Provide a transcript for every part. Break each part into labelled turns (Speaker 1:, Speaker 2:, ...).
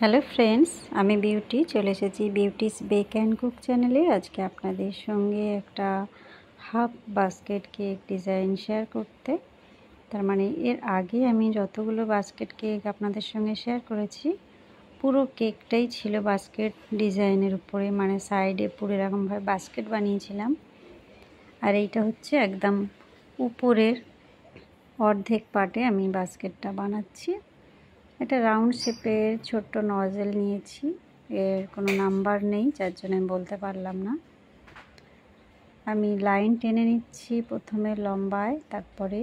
Speaker 1: Hello friends, আমি beauty চলে এসেছি বিউটিস বেক অ্যান্ড কুক চ্যানেলে। আজকে আপনাদের সঙ্গে একটা half basket cake design share করতে। তার মানে এর আগে আমি যতগুলো বাস্কেট কেক আপনাদের সঙ্গে শেয়ার করেছি, পুরো কেকটাই ছিল বাস্কেট ডিজাইনের উপরে, মানে সাইডে পুরো এরকমভাবে বাস্কেট বানিয়েছিলাম। আর এইটা হচ্ছে একদম উপরের অর্ধেক পার্টে আমি বাস্কেটটা বানাচ্ছি। এটা রাউন্ড শেপের ছোট্ট নজেল নিয়েছি, এর কোনো নাম্বার নেই, যার জন্য আমি বলতে পারলাম না। আমি লাইন টেনে নিচ্ছি প্রথমে লম্বায়, তারপরে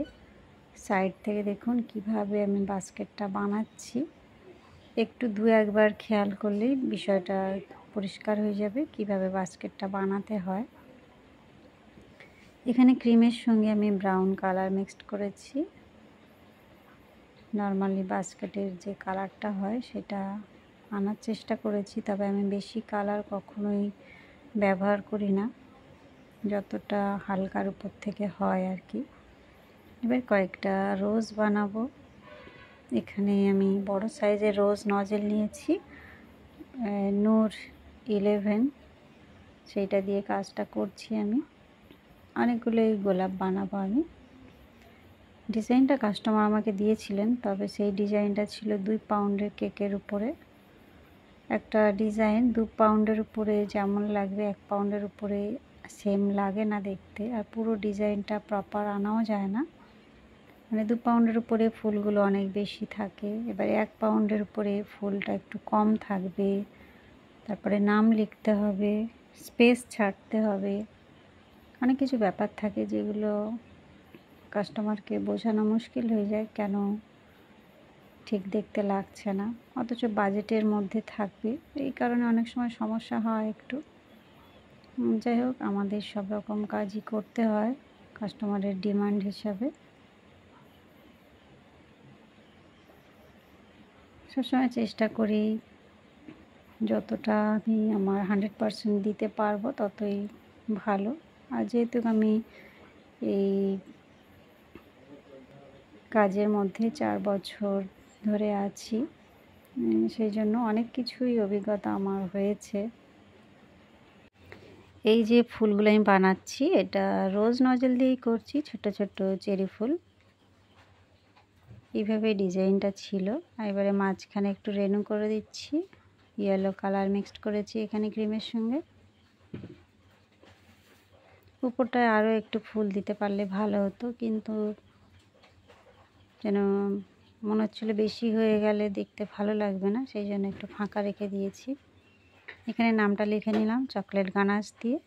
Speaker 1: সাইড থেকে দেখুন কিভাবে আমি বাস্কেটটা বানাচ্ছি। একটু দু একবার খেয়াল করলেই বিষয়টা পরিষ্কার হয়ে যাবে কিভাবে বাস্কেটটা বানাতে হয়। এখানে ক্রিমের সঙ্গে আমি ব্রাউন কালার মিক্সড করেছি। নর্মালি বাস্কেটের যে কালারটা হয় সেটা আনার চেষ্টা করেছি, তবে আমি বেশি কালার কখনোই ব্যবহার করি না, যতটা হালকার উপর থেকে হয় আর কি। এবার কয়েকটা রোজ বানাবো। এখানে আমি বড় সাইজের রোজ নজেল নিয়েছি, নূর 11, সেইটা দিয়ে কাজটা করছি আমি। অনেকগুলোই গোলাপ বানাবো আমি। ডিজাইনটা কাস্টমার আমাকে দিয়েছিলেন, তবে সেই ডিজাইনটা ছিল 2 পাউন্ডের কেকের উপরে। একটা ডিজাইন 2 পাউন্ডের উপরে যেমন লাগবে 1 পাউন্ডের উপরে সেম লাগে না দেখতে, আর পুরো ডিজাইনটা প্রপার আনাও যায় না। মানে 2 পাউন্ডের উপরে ফুলগুলো অনেক বেশি থাকে, এবারে 1 পাউন্ডের উপরে ফুলটা একটু কম থাকবে। তারপরে নাম লিখতে হবে, স্পেস ছাড়তে হবে, অনেক কিছু ব্যাপার থাকে যেগুলো কাস্টমারকে বোঝানো মুশকিল হয়ে যায় কেন ঠিক দেখতে লাগছে না, অথচ বাজেটের মধ্যে থাকবে। এই কারণে অনেক সময় সমস্যা হয় একটু। যাই হোক, আমাদের সব রকম কাজই করতে হয় কাস্টমারের ডিমান্ড হিসাবে। সবসময় চেষ্টা করি যতটা আমি আমার 100% দিতে পারবো ততই ভালো। আর যেহেতু আমি এই কাজের মধ্যে 4 বছর ধরে আছি, সেই জন্য অনেক কিছুই অভিজ্ঞতা আমার হয়েছে। এই যে ফুলগুলো আমি বানাচ্ছি, এটা রোজ নজেল দিয়েই করছি, ছোট ছোট চেরি ফুল। এইভাবে ডিজাইনটা ছিল। এবারে মাঝখানে একটু রেনু করে দিচ্ছি, ইয়েলো কালার মিক্সড করেছি এখানে ক্রিমের সঙ্গে। উপরটায় আরও একটু ফুল দিতে পারলে ভালো হতো, কিন্তু যেন মনে হচ্ছিল বেশি হয়ে গেলে দেখতে ভালো লাগবে না, সেই জন্য একটু ফাঁকা রেখে দিয়েছি। এখানে নামটা লিখে নিলাম চকলেট গানাশ দিয়ে।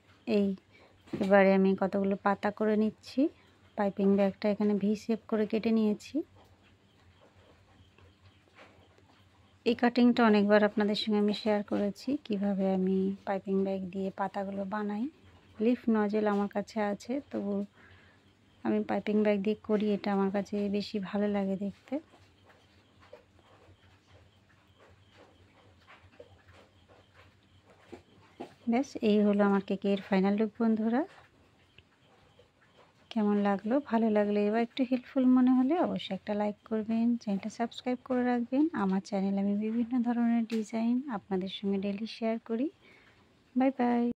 Speaker 1: এবারে আমি কতগুলো পাতা করে নিচ্ছি। পাইপিং ব্যাগটা এখানে ভি শেপ করে কেটে নিয়েছি। এই কাটিংটা অনেকবার আপনাদের সঙ্গে আমি শেয়ার করেছি, কিভাবে আমি পাইপিং ব্যাগ দিয়ে পাতাগুলো বানাই। লিফ নজেল আমার কাছে আছে, তবু আমি পাইপিং ব্যাগ দিয়ে করি, এটা আমার কাছে বেশি ভালো লাগে দেখতে। ব্যাস, এই হলো আমার কেকের ফাইনাল লুক বন্ধুরা। কেমন লাগলো? ভালো লাগলে এবার একটু হেল্পফুল মনে হলে অবশ্যই একটা লাইক করবেন, চ্যানেলটা সাবস্ক্রাইব করে রাখবেন। আমার চ্যানেলে আমি বিভিন্ন ধরনের ডিজাইন আপনাদের সঙ্গে ডেইলি শেয়ার করি। Bye bye.